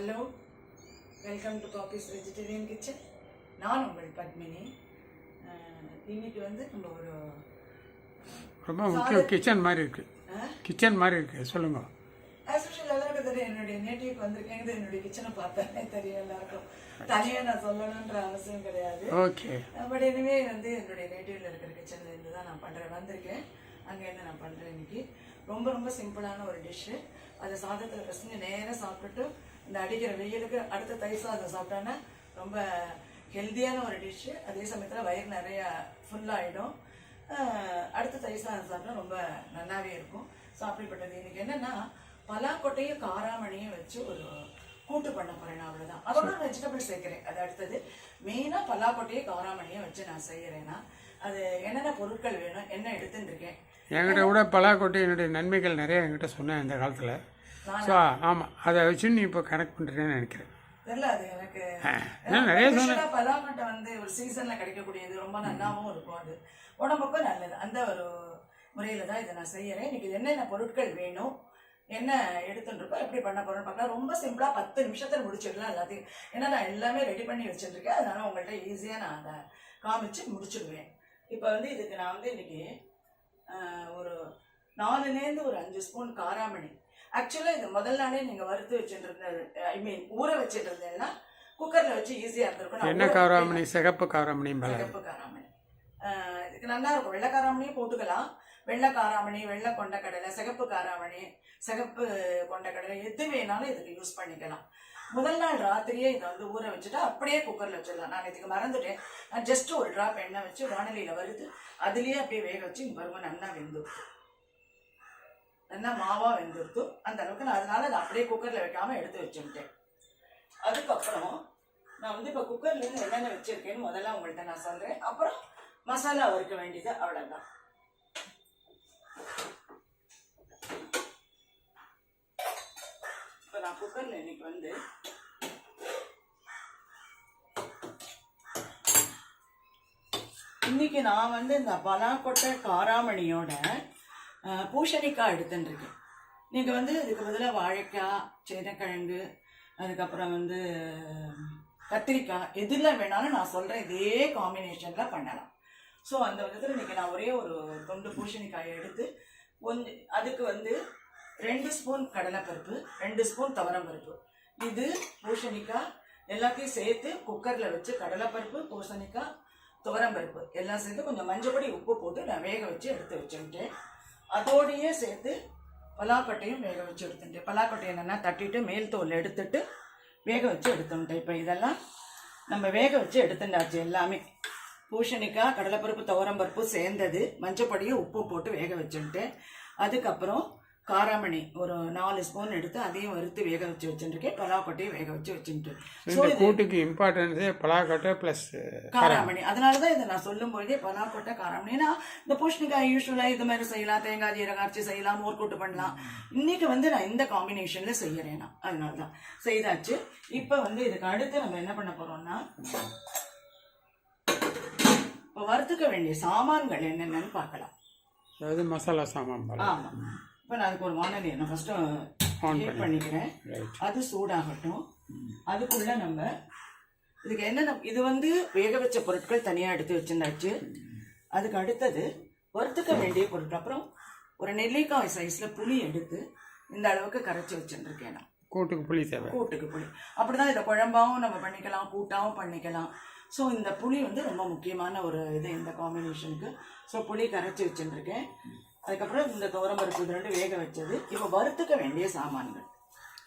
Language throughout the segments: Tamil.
Hello, welcome to Pappi's vegetarian kitchen. நான் உங்கள் பத்மினி. இன்னைக்கு வந்து நம்ம ஒரு ரொம்ப முக்கியம் கிச்சன் மாதிரி இருக்குது சொல்லுங்க. ஆஸ் யூஷுவல் எல்லாருக்கும் தெரியும், என்னுடைய நேட்டிவ்க்கு வந்திருக்கேன். என்னுடைய கிச்சனை பார்த்தாலே தெரியும் எல்லாருக்கும். தனியாக நான் சொல்லணுன்ற அவசியம் கிடையாது. ஓகே. பட் எனிவே வந்து என்னுடைய நேட்டிவ்ல இருக்கிற கிச்சன்ல இருந்து தான் நான் வந்திருக்கேன். அங்கேருந்து நான் பண்ணுறேன். இன்னைக்கு ரொம்ப ரொம்ப சிம்பிளான ஒரு டிஷ்ஷு. அதை சாதத்தில் பசங்க நேராக சாப்பிட்டுட்டு இந்த அடிக்கிற வெயிலுக்கு அடுத்த தயிர் சாதம் சாப்பிட்டோன்னா ரொம்ப ஹெல்த்தியான ஒரு டிஷ்ஷு. அதே சமயத்தில் வயிறு நிறையா ஃபுல்லாகிடும். அடுத்த தயிர் சாதம் சாப்பிட்டா ரொம்ப நல்லாவே இருக்கும். ஸோ அப்படிப்பட்டது இன்னைக்கு என்னென்னா பலாக்கொட்டையும் காராமணியும் வச்சு ஒரு கூட்டு பண்ண போகிறேன். அவ்வளோதான். அதோட வெஜிடபிள் சேர்க்குறேன். அது அடுத்தது மெயினாக பலாக்கொட்டையும் காராமணியும் வச்சு நான் செய்கிறேன்னா அது என்னென்ன பொருட்கள் வேணும், என்ன எடுத்துன்னு இருக்கேன். என்கிட்ட கூட பலாக்கொட்டையினுடைய நன்மைகள் நிறைய என்கிட்ட சொன்னேன் இந்த காலத்தில். ஸோ ஆமாம், அதை வச்சு நீ இப்போ கனெக்ட் பண்ணுறேன்னு நினைக்கிறேன். தெரியல, அது எனக்கு நிறைய சொன்னேன். பலாக்கொட்டை வந்து ஒரு சீசனில் கிடைக்கக்கூடியது, ரொம்ப நல்லாவும் இருக்கும். அது உடம்புக்கும் நல்லது. அந்த ஒரு முறையில் தான் இதை நான் செய்கிறேன். இன்னைக்கு என்னென்ன பொருட்கள் வேணும், என்ன எடுத்துட்டுருக்கோம், எப்படி பண்ண போகிறோன்னு பார்க்கலாம். ரொம்ப சிம்பிளாக 10 நிமிஷத்தில் முடிச்சிடலாம் எல்லாத்தையும். ஏன்னா நான் எல்லாமே ரெடி பண்ணி வச்சுருக்கேன். அதனால உங்கள்கிட்ட ஈஸியாக நான் அதை காமிச்சு முடிச்சுடுவேன். இப்போ வந்து இதுக்கு நான் வந்து இன்னைக்கு ஒரு 4லேருந்து ஒரு 5 ஸ்பூன் காராமணி. ஆக்சுவலாக இது முதல் நாளே நீங்கள் வறுத்து வச்சுட்டு ஊற வச்சுட்டு இருந்தேன்னா குக்கரில் வச்சு ஈஸியாக இருந்திருக்கும். என்ன காராமணி? சிகப்பு காராமணி. சிகப்பு காராமணி இதுக்கு நல்லா இருக்கும். வெள்ளை காராமணியும் போட்டுக்கலாம். வெள்ளை காராமணி, வெள்ளை கொண்டக்கடலை, சிகப்பு காராமணி, சிகப்பு கொண்டக்கடலை எது வேணாலும் இதுக்கு யூஸ் பண்ணிக்கலாம். முதல் நாள் ராத்திரியே இதை வந்து ஊற வச்சுட்டு அப்படியே குக்கரில் வச்சிடலாம். நான் இதுக்கு மறந்துட்டேன். நான் ஜஸ்ட் ஒரு ட்ராப் எண்ணெய் வச்சு வானலியில் வறுத்து அதுலேயே அப்படியே வேக வச்சு இங்கே பருவம் நல்லா வெந்துடும். நல்லா மாவாக வெந்துடுத்து. அந்த அளவுக்கு நான் அதனால அதை அப்படியே குக்கரில் வைக்காமல் எடுத்து வச்சுட்டேன். அதுக்கப்புறம் நான் வந்து இப்போ குக்கர்லேருந்து என்னென்ன வச்சுருக்கேன்னு முதல்ல உங்கள்கிட்ட நான் சொல்கிறேன். அப்புறம் மசாலா வறுக்க வேண்டியது, அவ்வளோதான். இப்போ நான் குக்கரில் இன்னைக்கு வந்து நான் வந்து இந்த பலாக்கொட்டை காராமணியோட பூசணிக்காய் எடுத்துட்டுருக்கேன். நீங்கள் வந்து இதுக்கு பதிலாக வாழைக்காய், சேனக்கிழங்கு, அதுக்கப்புறம் வந்து கத்திரிக்காய் எதில் வேணாலும் நான் சொல்கிறேன் இதே காம்பினேஷனில் பண்ணலாம். ஸோ அந்த விதத்தில் இன்றைக்கி நான் ஒரே ஒரு தொண்டு பூசணிக்காயை எடுத்து அதுக்கு வந்து 2 ஸ்பூன் கடலைப்பருப்பு, 2 ஸ்பூன் துவரம்பருப்பு, இது பூசணிக்காய் எல்லாத்தையும் சேர்த்து குக்கரில் வச்சு கடலைப்பருப்பு, பூசணிக்காய், துவரம்பருப்பு எல்லாம் சேர்த்து கொஞ்சம் மஞ்சப்பொடி, உப்பு போட்டு நான் வேக வச்சு எடுத்து வச்சுக்கிட்டேன். அதோடையே சேர்த்து பலாக்கொட்டையும் வேக வச்சு எடுத்துட்டேன். பலாக்கொட்டையை என்னென்னா தட்டிட்டு மேல் தோல் எடுத்துட்டு வேக வச்சு எடுத்துட்டேன். இப்போ இதெல்லாம் நம்ம வேக வச்சு எடுத்துட்டாச்சு. எல்லாமே பூசணிக்காய், கடலைப்பருப்பு, துவரம்பருப்பு சேர்ந்தது, மஞ்சப்பொடியும் உப்பு போட்டு வேக வச்சுட்டேன். அதுக்கப்புறம் காராமணி ஒரு 4 ஸ்பூன் எடுத்து அதையும் வறுத்து வேக வச்சு வச்சுருக்கேன். பலாக்கொட்டையும் வேக வச்சு வச்சுட்டு. ஸோ கூட்டுக்கு இம்பார்ட்டன்ஸே பலாக்கொட்டை ப்ளஸ் காராமணி. அதனால தான் இதை நான் சொல்லும் பொழுதே பலாக்கொட்டை காராமணினா இந்த பூசணிக்காய் யூஸ்வலாக இது மாதிரி செய்யலாம். தேங்காய் ஜீரகம் அரைச்சி செய்யலாம், மோர் கூட்டு பண்ணலாம். இன்னைக்கு வந்து நான் இந்த காம்பினேஷனில் செய்யறேன். நான் அதனால தான் செய்தாச்சு. இப்போ வந்து இதுக்கு அடுத்து நம்ம என்ன பண்ண போகிறோம்னா, இப்போ வறுத்துக்க வேண்டிய சாமான்கள் என்னென்னு பார்க்கலாம். அதாவது மசாலா சாமான். ஆமாம். இப்போ நான் அதுக்கு ஒரு வானலி நான் ஃபஸ்ட்டு ஹீட் பண்ணிக்கிறேன். அது சூடாகட்டும். அதுக்குள்ளே நம்ம இதுக்கு என்னென்ன, இது வந்து வேக வச்ச பொருட்கள் தனியாக எடுத்து வச்சுருந்தாச்சு. அதுக்கு அடுத்தது வறுத்துக்க வேண்டிய பொருட்கள். அப்புறம் ஒரு நெல்லிக்காய் சைஸில் புளி எடுத்து இந்த அளவுக்கு கரைச்சி வச்சுருக்கேன். நான் கூட்டுக்கு புளி தேவை. கூட்டுக்கு புளி அப்படி தான் இதை குழம்பாகவும் நம்ம பண்ணிக்கலாம், கூட்டாகவும் பண்ணிக்கலாம். ஸோ இந்த புளி வந்து ரொம்ப முக்கியமான ஒரு இது இந்த காம்பினேஷனுக்கு. ஸோ புளி கரைச்சி வச்சுருக்கேன். அதுக்கப்புறம் இந்த துவரம்பருப்பு இது 2 வேக வச்சது. இப்போ வறுத்துக்க வேண்டிய சாமான்கள்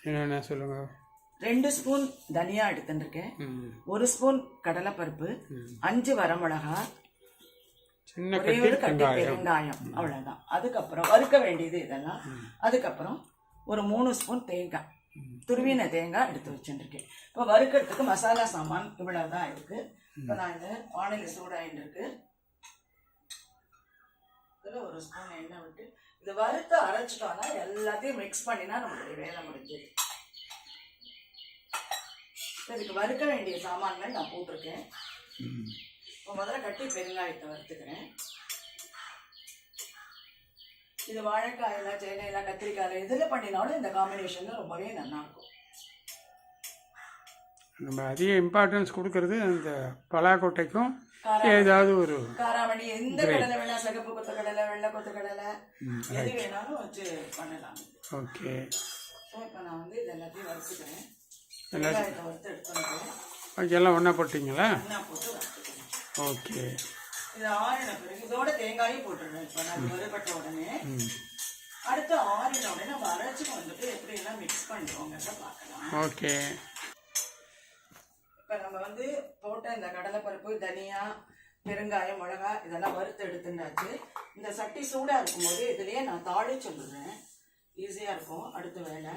என்னென்ன சொல்லுங்க. 2 ஸ்பூன் தனியா எடுத்துருக்கேன், 1 ஸ்பூன் கடலைப்பருப்பு, 5 வரமிளகா, ஒரே ஒரு கட்டி பெருங்காயம், அவ்வளோதான். அதுக்கப்புறம் வறுக்க வேண்டியது இதெல்லாம். அதுக்கப்புறம் ஒரு 3 ஸ்பூன் தேங்காய். துருவின தேங்காய் எடுத்து வச்சுருக்கேன். இப்போ வறுக்கிறதுக்கு மசாலா சாமான் இவ்வளோ தான் இருக்குது. இப்போ நான் இந்த வானிலை சூடாகிட்டு இருக்கு. இதில் ஒரு ஸ்பூன் எண்ணெய் விட்டு இது வறுத்து அரைச்சிட்டோம்னா எல்லாத்தையும் மிக்ஸ் பண்ணினா நம்மளுடைய வேலை முடிஞ்சது. இதுக்கு வறுக்க வேண்டிய சாமான்கள் நான் போட்டிருக்கேன். இப்போ முதல்ல கட்டி பெருங்காயத்தை வறுத்துக்கிறேன். இது வாழைக்காயில சேனையில கத்திரிக்காயில இதில் பண்ணினாலும் இந்த காம்பினேஷன் ரொம்பவே நல்லா இருக்கும். நம்ம அதிக இம்பார்ட்டன்ஸ் கொடுக்கறது அந்த பலாக்கொட்டைக்கும் ஏதாவது ஒரு காராமணி, எந்த கடலை வேணா, சிகப்பு கொத்த கடலை, வெள்ளை கொத்த கடலை, எது வேணாலும் வச்சு பண்ணலாம். ஓகே. இப்போ நான் வந்து இது எல்லாத்தையும் வறுத்துக்கிறேன். வெங்காயத்தை வறுத்து எடுத்துக்கிறேன். ஓகே, எல்லாம் ஒன்றா போட்டிங்களா? ஒன்றா போட்டு வறுத்துக்கிறேன். ஓகே. இது ஆறின பிறகு இதோட தேங்காயும் போட்டுடுறேன். இப்போ நான் வறுபட்ட உடனே அடுத்து ஆறின உடனே நம்ம அரைச்சிட்டு வந்துட்டு எப்படி எல்லாம் மிக்ஸ் பண்ணுறோங்கிறத பார்க்கலாம். ஓகே. இப்போ நம்ம வந்து போட்ட இந்த கடலைப்பருப்பு, தனியா, பெருங்காயம், மிளகா இதெல்லாம் வறுத்து எடுத்துட்டாச்சு. இந்த சட்டி சூடாக இருக்கும்போது இதுலேயே நான் தாளிச்சு விடுறேன். ஈஸியாக இருக்கும் அடுத்த வேலை.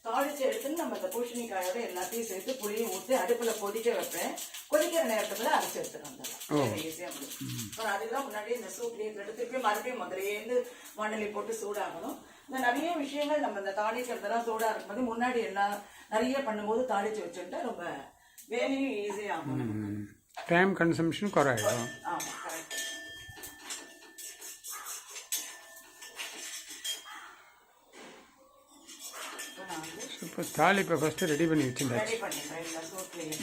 தாளிச்சு எடுத்துன்னு நம்ம இந்த பூசணிக்காயோட எல்லாத்தையும் சேர்த்து புளியும் ஊற்றி அடுப்பில் கொதிக்க வைப்பேன். கொதிக்கிற நேரத்துக்குள்ள அரைச்சி எடுத்துட்டு வந்துடலாம். ஈஸியாக முடியும். இப்போ அதுக்கெல்லாம் முன்னாடி இந்த சூப்லேயே திருப்பி மறுபடியும் முதலேருந்து வானொலி போட்டு சூடாகணும். இந்த நிறைய விஷயங்கள் நம்ம இந்த தாளிக்கிறதெல்லாம் சூடாக இருக்கும்போது முன்னாடி எல்லாம் நிறைய பண்ணும்போது தாளிச்சு வச்சுட்டா ரொம்ப வேலையும் ஈஸியாகும். டைம் கன்சம்ஷன் குறையும். ஆமாம், கரெக்ட். இப்போ தாளிப்பை ஃபஸ்ட்டு ரெடி பண்ணி வச்சுருந்தேன். ரெடி பண்ணிடுறேன். இல்லை சூட்லேயே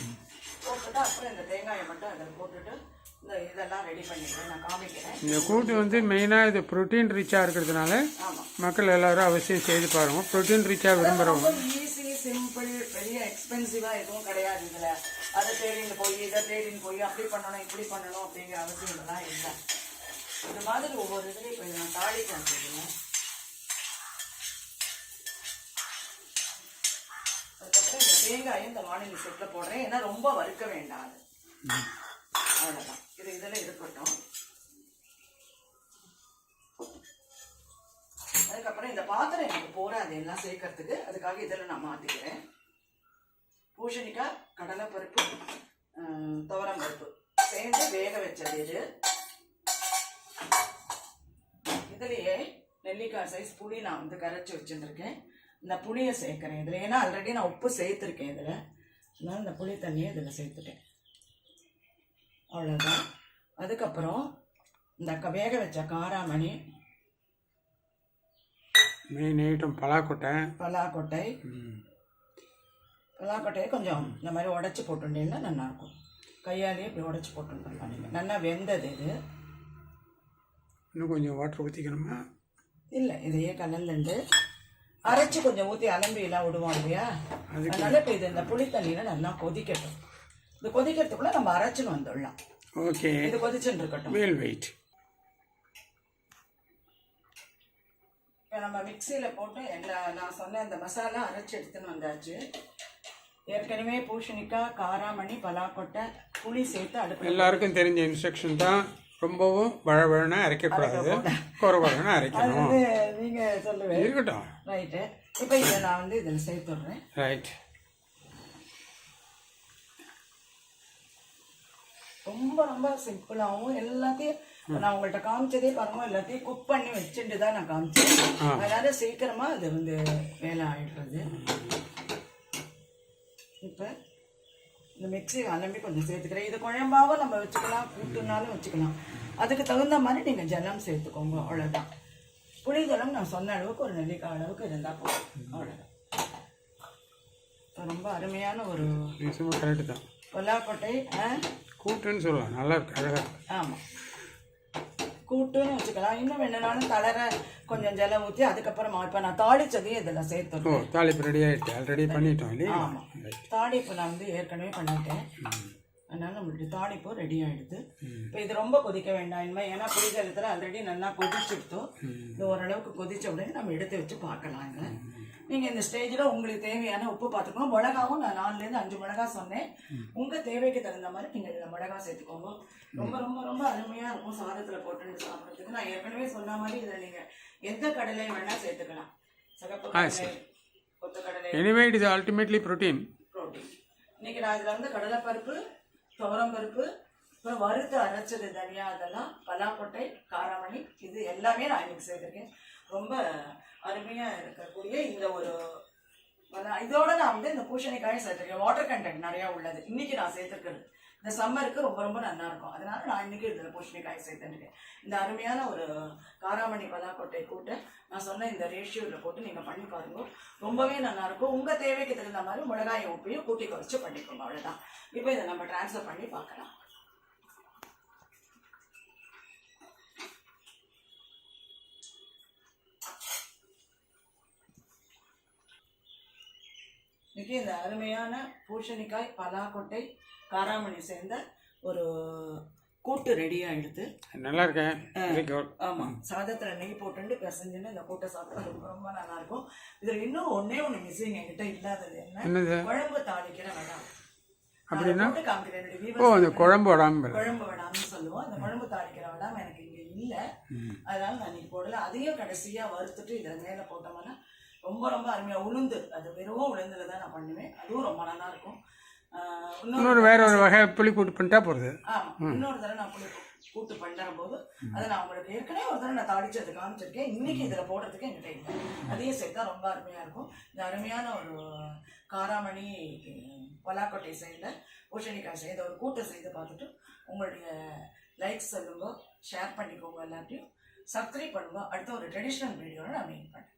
போட்டுட்டு அப்புறம் இந்த தேங்காயை மட்டும் அதில் போட்டுட்டு இந்த இதெல்லாம் ரெடி பண்ணிடுறேன். நான் காமிக்கிறேன். இந்த கூட்டு வந்து மெயினாக இது ப்ரோட்டீன் ரிச்சாக இருக்கிறதுனால மக்கள் எல்லாரும் அவசியம் செய்து பாருங்க. ப்ரோட்டீன் ரிச்சாக விரும்புகிறவங்க. ஈஸி, சிம்பிள், பெரிய எக்ஸ்பென்சிவாக எதுவும் கிடையாது இதில். அதை தேடின்னு போய் இதை தேடின்னு போய் அப்படி பண்ணணும் இப்படி பண்ணணும் அப்படிங்கிற அவசியம்லாம் இல்லை. இது மாதிரி ஒவ்வொரு இதுலேயும் இப்போ நான் தாளிக்க வச்சுருக்கேன். அதுக்கப்புறம் இந்த தேங்காயும் இந்த வானிலை செட்டில் போடுறேன். ஏன்னா ரொம்ப வறுக்க வேண்டாம். அது அவ்வளோதான். இது இதில் இருக்கட்டும். அதுக்கப்புறம் இந்த பாத்திரம் எனக்கு போறாது எல்லாம் சேர்க்கறதுக்கு. அதுக்காக இதில் நான் மாற்றிக்கிறேன். பூசணிக்காய், கடலைப்பருப்பு, துவரம் பருப்பு சேர்ந்து வேக வச்சது இது. இதுலேயே நெல்லிக்காய் சைஸ் புளி நான் வந்து கரைச்சி வச்சுருக்கேன். இந்த புளியை சேர்க்குறேன் இதில். ஏன்னா ஆல்ரெடி நான் உப்பு சேர்த்துருக்கேன் இதில். அதனால் இந்த புளி தண்ணியை இதில் சேர்த்துட்டேன். அவ்வளோதான். அதுக்கப்புறம் இந்த வேக வச்ச காராமணி, மெயின் ஐட்டம் பலாக்கொட்டை. பலாக்கொட்டையை கொஞ்சம் இந்த மாதிரி உடச்சி போட்டுட்டேன்னா நல்லாயிருக்கும். கையாலேயே இப்படி உடச்சி போட்டுருக்கலாம். நீங்கள் நல்லா வெந்தது இது. இன்னும் கொஞ்சம் வாட்டர் ஊற்றிக்கணுமா? இல்லை, இதையே கலந்துண்டு அரைச்சி கொஞ்சம் ஊற்றி அலம்பியெல்லாம் விடுவோம் இல்லையா? அதனால இப்போ இது இந்த புளி தண்ணியில் நல்லா கொதிக்கட்டும். இது கொதிக்கிறதுக்குள்ளே நம்ம அரைச்சின்னு வந்துடலாம். ஓகே. இது கொதிச்சுன்னு இருக்கட்டும். Well wait. இப்போ நம்ம மிக்சியில் போட்டு நான் சொன்ன இந்த மசாலா அரைச்சி எடுத்துன்னு வந்தாச்சு. ஏற்கனவே பூசணிக்காய், காராமணி, பலாக்கொட்டை, புளி சேர்த்து அடுப்பு. எல்லாருக்கும் தெரிஞ்ச இன்ஸ்ட்ரக்ஷன் தான். ரொம்பவும் வழவழனா அரைக்கக்கூடாது, குறவழனா அரைக்கணும். நீங்கள் சொல்லுவேன். இருக்கட்டும். ரைட்டு. இப்போ இதை நான் வந்து இதில் சேர்த்துடுறேன். ரைட். ரொம்ப ரொம்ப சிம்பிளாகவும் எல்லாத்தையும் நான் உங்கள்கிட்ட காமிச்சதே பாருங்க. எல்லாத்தையும் குக் பண்ணி வச்சுட்டு தான் நான் காமிச்சேன். அதனால சீக்கிரமாக அது வந்து வேலை ஆகிடுறது. இப்போ இந்த மிக்ஸி அலம்பி கொஞ்சம் சேர்த்துக்கிறேன். இது குழம்பாவும் நம்ம வச்சுக்கலாம், கூட்டுனாலும் வச்சுக்கலாம். அதுக்கு தகுந்த மாதிரி நீங்கள் ஜலம் சேர்த்துக்கோங்க. அவ்வளோதான். புளி ஜலம் நான் சொன்ன அளவுக்கு ஒரு நெல்லிக்காய் அளவுக்கு இருந்தால் போதும். அவ்வளோதான். ரொம்ப அருமையான ஒரு கரெக்டு தான். பலாக்கொட்டை கூட்டுன்னு சொல்லலாம். நல்லா இருக்கு, அழகாக. ஆமாம், கூட்டுன்னு வச்சுக்கலாம். இன்னும் வேணுனாலும் தளர கொஞ்சம் ஜலம் ஊற்றி அதுக்கப்புறமா இப்போ நான் தாளிச்சதையும் இதில் சேர்த்துருக்கேன். தாளிப்பு ரெடி ஆகிடுச்சு, ஆல்ரெடி பண்ணிட்டோம் இல்லையா? ஆமாம், தாளிப்பு நான் வந்து ஏற்கனவே பண்ணிட்டேன். அதனால் நம்மளுடைய தாளிப்பும் ரெடி ஆகிடுது. இப்போ இது ரொம்ப கொதிக்க வேண்டாம் இனிமேல். ஏன்னா புளிஜலத்தில் ஆல்ரெடி நல்லா கொதிச்சுடுத்தோம். இது ஓரளவுக்கு கொதிச்ச உடனே நம்ம எடுத்து வச்சு பார்க்கலாங்க. நீங்கள் இந்த ஸ்டேஜில் உங்களுக்கு தேவையான உப்பு பார்த்துக்கணும். மிளகாவும் நான் 4லேருந்து 5 மிளகா சொன்னேன். உங்கள் தேவைக்கு தகுந்த மாதிரி நீங்கள் இதில் மிளகா சேர்த்துக்கோங்க. ரொம்ப ரொம்ப ரொம்ப அருமையாக இருக்கும் சாதத்தில் போட்டு சாப்பிட்றதுக்கு. நான் ஏற்கனவே சொன்ன மாதிரி இதில் நீங்கள் எந்த கடலையும் வேணால் சேர்த்துக்கலாம். சிகப்பு ஆ, கடலை, சரி. கொத்தக்கடலை, anyway it is ultimately protein. Protein. இன்னைக்கு நான் இதில் வந்து கடலைப்பருப்பு, துவரம்பருப்பு, அப்புறம் வறுத்து அரைச்சது தனியா, அதெல்லாம் பலாக்கொட்டை, காராமணி, இது எல்லாமே நான் இன்னைக்கு செய்திருக்கேன். ரொம்ப அருமையாக இருக்கக்கூடிய இந்த ஒரு இதோட நான் வந்து இந்த பூசணிக்காயும் சேர்த்துருக்கேன். வாட்டர் கண்டென்ட் நிறையா உள்ளது இன்னைக்கு நான் சேர்த்துருக்கிறது. இந்த சம்மருக்கு ரொம்ப ரொம்ப நல்லா இருக்கும். அதனால நான் இன்னைக்கு இதில் பூசணிக்காய் சேர்த்துருக்கேன். இந்த அருமையான ஒரு காராமணி பலாக்கொட்டை கூட்டு நான் சொன்ன இந்த ரேஷியோவில் போட்டு நீங்கள் பண்ணி பாருங்க, ரொம்பவே நல்லா இருக்கும். உங்கள் தேவைக்கு தகுந்த மாதிரி மிளகாயை உப்பையும் கூட்டி குறைச்சி பண்ணிக்கோங்க, அவ்வளோதான். இப்போ இதை நம்ம ட்ரான்ஸ்ஃபர் பண்ணி பார்க்கலாம். இன்னைக்கு இந்த அருமையான பூசணிக்காய் பலாக்கொட்டை காராமணி சேர்ந்த ஒரு கூட்டு ரெடியாக எடுத்து நல்லா இருக்கேன். Very good. ஆமாம், சாதத்தில் நெய் போட்டு பிசைஞ்சுன்னு இந்த கூட்டை சாப்பிட்டா ரொம்ப ரொம்ப நல்லாயிருக்கும். இதில் இன்னும் ஒன்றே மிஸ்ஸிங் என்கிட்ட இல்லாதது என்னது? குழம்பு தாளிக்கிற வடம். அப்படின்னா போட்டு காமிக்கிறேன் என்னுடைய ஓ, அந்த வியூவர்ஸ். குழம்பு வடாமல் குழம்பு வடாம்னு சொல்லுவோம். அந்த குழம்பு தாளிக்கிற வடாம் எனக்கு இங்கே இல்லை, அதனால நான் இன்னைக்கு போடல. அதையும் கடைசியாக வறுத்துட்டு இதில் மேலே போட்டோம்னா ரொம்ப ரொம்ப அருமையாக உளுந்து, அது வெறும் உளுந்துல தான் நான் பண்ணுவேன். அதுவும் ரொம்ப நல்லா இருக்கும். இன்னொரு வேற ஒரு வகை புளி கூட்டு பண்ணிட்டா போகிறது. ஆமாம், இன்னொரு தடவை நான் புளி கூட்டு பண்ணுற போது அதை நான் உங்களுக்கு ஏற்கனவே ஒரு தடவை நான் தாளிச்சு அதை காமிச்சிருக்கேன். இன்னைக்கு இதில் போடுறதுக்கு என்கிட்ட இல்லை, அதையும் சேர்த்தா ரொம்ப அருமையாக இருக்கும். இந்த அருமையான ஒரு காராமணி பலாக்கொட்டை செய்த பூசணிக்காய் செய்த ஒரு கூட்டை செய்து பார்த்துட்டு உங்களுடைய லைக்ஸ் சொல்லுங்க, ஷேர் பண்ணிக்கோங்க, எல்லாத்தையும் சப்ஸ்கிரைப் பண்ணுங்க. அடுத்த ஒரு ட்ரெடிஷ்னல் வீடியோவில் நான் மீட் பண்ணேன்.